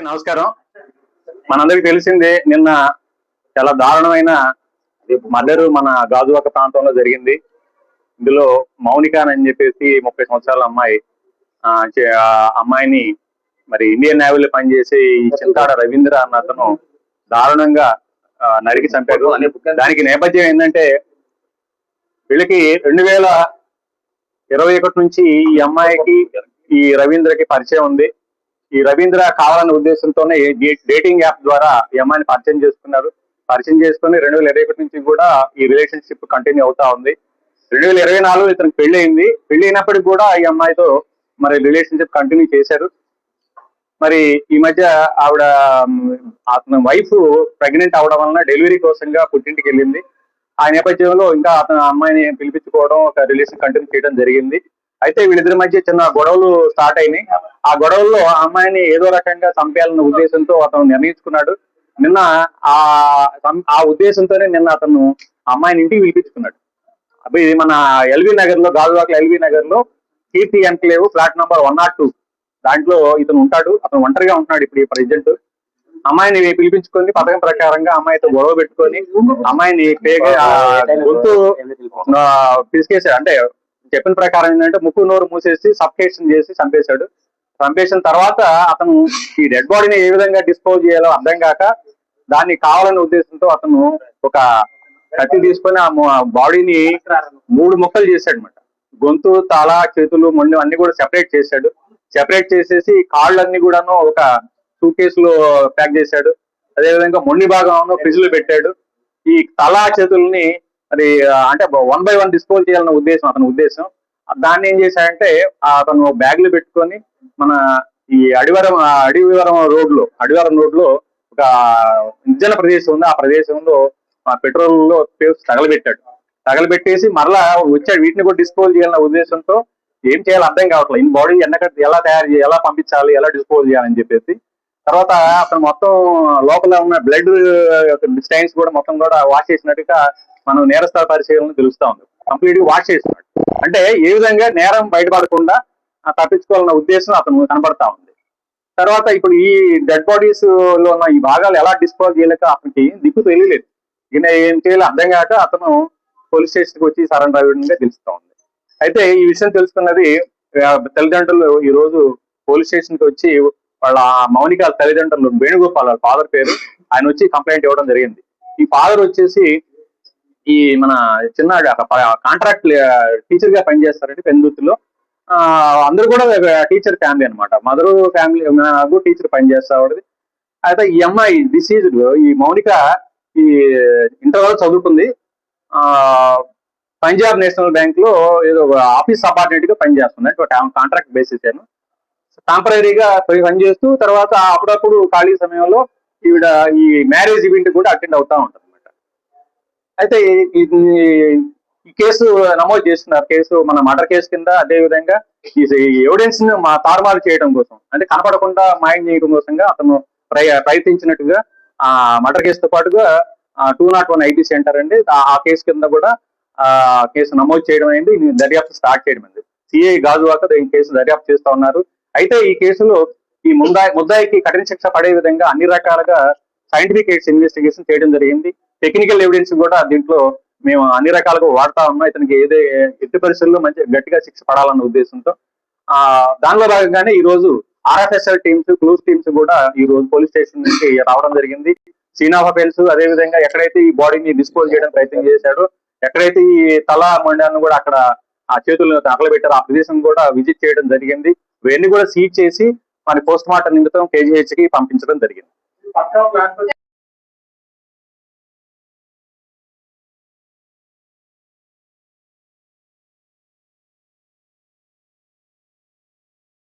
నమస్కారం. మనందరికి తెలిసిందే, నిన్న చాలా దారుణమైన మర్డర్ మన గాజువాక ప్రాంతంలో జరిగింది. ఇందులో మౌనిక అని చెప్పేసి 30 సంవత్సరాల అమ్మాయి, అమ్మాయిని మరి ఇండియన్ నేవీలో పనిచేసే ఈ చింతాడ రవీంద్ర అన్న అతను దారుణంగా నరికి చంపారు. దానికి నేపథ్యం ఏంటంటే, వీళ్ళకి 2021 నుంచి ఈ అమ్మాయికి ఈ రవీంద్రకి పరిచయం ఉంది. ఈ రవీంద్ర కావాలనే ఉద్దేశంతోనే డేటింగ్ యాప్ ద్వారా ఈ అమ్మాయిని పరిచయం చేసుకున్నారు. పరిచయం చేసుకుని 2021 నుంచి కూడా ఈ రిలేషన్షిప్ కంటిన్యూ అవుతా ఉంది. 2024 ఇతనికి పెళ్లి అయింది. పెళ్లి అయినప్పటికీ కూడా ఈ అమ్మాయితో మరి రిలేషన్షిప్ కంటిన్యూ చేశారు. మరి ఈ మధ్య అతని వైఫ్ ప్రెగ్నెంట్ అవడం వలన డెలివరీ కోసంగా పుట్టింటికి వెళ్ళింది. ఆ నేపథ్యంలో ఇంకా అతను అమ్మాయిని పిలిపించుకోవడం, ఒక రిలేషన్ కంటిన్యూ చేయడం జరిగింది. అయితే వీళ్ళిద్దరి మధ్య చిన్న గొడవలు స్టార్ట్ అయినాయి. ఆ గొడవల్లో ఆ అమ్మాయిని ఏదో రకంగా చంపేయాలన్న ఉద్దేశంతో అతను నిర్ణయించుకున్నాడు. నిన్న ఆ ఉద్దేశంతోనే నిన్న అతను అమ్మాయిని ఇంటికి పిలిపించుకున్నాడు. అప్పుడు ఇది మన ఎల్బీ నగర్ లో, గాజువాకలో ఎల్బీ నగర్ లో కీర్తి ఎన్క్లేవ్ ఫ్లాట్ నంబర్ 102 దాంట్లో ఇతను ఉంటాడు. అతను ఒంటరిగా ఉంటున్నాడు ఇప్పుడు ఈ ప్రెసిడెంట్. అమ్మాయిని పిలిపించుకొని పథకం ప్రకారంగా అమ్మాయితో గొడవ పెట్టుకొని అమ్మాయిని గొంతు పిసికేసాడు. అంటే చెప్పిన ప్రకారం ఏంటంటే ముక్కు నోరు మూసేసి సఫికేషన్ చేసి చంపేశాడు. చంపేసిన తర్వాత అతను ఈ డెడ్ బాడీని ఏ విధంగా డిస్పోజ్ చేయాలో అర్థం కాక దాన్ని కావాలనే ఉద్దేశంతో అతను ఒక కత్తి తీసుకొని ఆ బాడీని 3 ముక్కలు చేశాడు అనమాట. గొంతు, తల, చేతులు, మొండి అన్ని కూడా సెపరేట్ చేశాడు. సెపరేట్ చేసేసి కాళ్ళన్నీ కూడాను ఒక సూట్ కేసులో ప్యాక్ చేశాడు. అదేవిధంగా మొండి భాగం ఫ్రిడ్జ్ లో పెట్టాడు. ఈ తల, చేతుల్ని మరి అంటే 1 by 1 డిస్పోజ్ చేయాలన్న ఉద్దేశం అతని ఉద్దేశం. దాన్ని ఏం చేశాడంటే అతను బ్యాగ్ లో పెట్టుకొని మన ఈ అడివారం రోడ్ లో ఒక నిర్జన ప్రదేశం ఉంది. ఆ ప్రదేశంలో పెట్రోల్ లో తగలబెట్టేసి మరలా వచ్చాడు. వీటిని కూడా డిస్పోజ్ చేయాలన్న ఉద్దేశంతో ఏం చేయాలో అర్థం కావట్లేదు. ఈ బాడీ ఎలా తయారు చేయాలి, ఎలా పంపించాలి, ఎలా డిస్పోజ్ చేయాలని చెప్పేసి తర్వాత అతను మొత్తం లోపల ఉన్న బ్లడ్ స్టైన్స్ కూడా మొత్తం కూడా వాష్ చేసినట్టుగా మనం నేరస్థల పరిశీలన తెలుస్తా ఉంది. కంప్లీట్ గా వాష్ చేస్తున్నాడు. అంటే ఏ విధంగా నేరం బయటపడకుండా తప్పించుకోవాలన్న ఉద్దేశం అతను కనబడతా ఉంది. తర్వాత ఇప్పుడు ఈ డెడ్ బాడీస్ లో ఉన్న ఈ భాగాలు ఎలా డిస్పోజ్ చేయలేక అతనికి దిక్కు తెలియలేదు. ఈయన ఏం చేయాలో అర్థం కాక అతను పోలీస్ స్టేషన్ కి వచ్చి సరెండర్ అవ్వడంగా తెలుస్తా ఉంది. అయితే ఈ విషయం తెలుసుకున్నది తల్లిదండ్రులు ఈ రోజు పోలీస్ స్టేషన్ కి వచ్చి వాళ్ళ మౌనిక తల్లిదండ్రులు వేణుగోపాల్, వాళ్ళ ఫాదర్ పేరు, ఆయన వచ్చి కంప్లైంట్ ఇవ్వడం జరిగింది. ఈ ఫాదర్ వచ్చేసి ఈ మన చిన్న కాంట్రాక్ట్ టీచర్ గా పనిచేస్తారంటే పెందుర్తిలో. అందరూ కూడా టీచర్ ఫ్యామిలీ అనమాట. మదర్ ఫ్యామిలీ టీచర్ పనిచేస్తా ఉండేది. అయితే ఈ అమ్మాయి డిసీజ్డ్ ఈ మౌనిక ఈ ఇంటర్ వరకు చదువుకుంది. పంజాబ్ నేషనల్ బ్యాంక్ లో ఏదో ఆఫీస్ సబార్డినేట్ గా పనిచేస్తుంది. కాంట్రాక్ట్ బేసిస్ ఏమో టెంపరీగా పనిచేస్తూ తర్వాత అప్పుడప్పుడు ఖాళీ సమయంలో ఈవిడ ఈ మ్యారేజ్ ఈవెంట్ కూడా అటెండ్ అవుతా ఉంటుంది అనమాట. అయితే ఈ కేసు నమోదు చేస్తున్నారు. కేసు మన మర్డర్ కేసు కింద. అదే విధంగా ఈ ఎవిడెన్స్ ని తారుమారు చేయడం కోసం, అంటే కనపడకుండా మాయం చేయడం కోసంగా అతను ప్రయత్నించినట్టుగా ఆ మర్డర్ కేసుతో పాటుగా 201 ఐపీసీ అంటారు అండి. ఆ కేసు కింద కూడా కేసు నమోదు చేయడం అయింది. దర్యాప్తు స్టార్ట్ చేయడం అయింది. సిఐ గాజువాక ఈ కేసు దర్యాప్తు చేస్తా ఉన్నారు. అయితే ఈ కేసులో ఈ ముద్దాయికి కఠిన శిక్ష పడే విధంగా అన్ని రకాలుగా సైంటిఫిక్ ఇన్వెస్టిగేషన్ చేయడం జరిగింది. టెక్నికల్ ఎవిడెన్స్ కూడా దీంట్లో మేము అన్ని రకాలుగా వాడుతా ఉన్నాం. ఇతనికి ఎట్టి పరిస్థితుల్లో మంచి గట్టిగా శిక్ష పడాలన్న ఉద్దేశంతో దానిలో భాగంగానే ఈ రోజు RFSL టీమ్స్, క్లూస్ టీమ్స్ కూడా ఈ రోజు పోలీస్ స్టేషన్ నుంచి రావడం జరిగింది. సీన్ ఆఫ్ అఫెన్స్, అదేవిధంగా ఎక్కడైతే ఈ బాడీని డిస్పోజ్ చేయడం ప్రయత్నం చేశాడో, ఎక్కడైతే ఈ తల మొండాన్ని కూడా అక్కడ ఆ చేతులను తగలబెట్టారో ఆ ప్రదేశం కూడా విజిట్ చేయడం జరిగింది. ఇవన్నీ కూడా సీజ్ చేసి మన పోస్ట్ మార్టం నిమిత్తం KGH కి పంపించడం జరిగింది.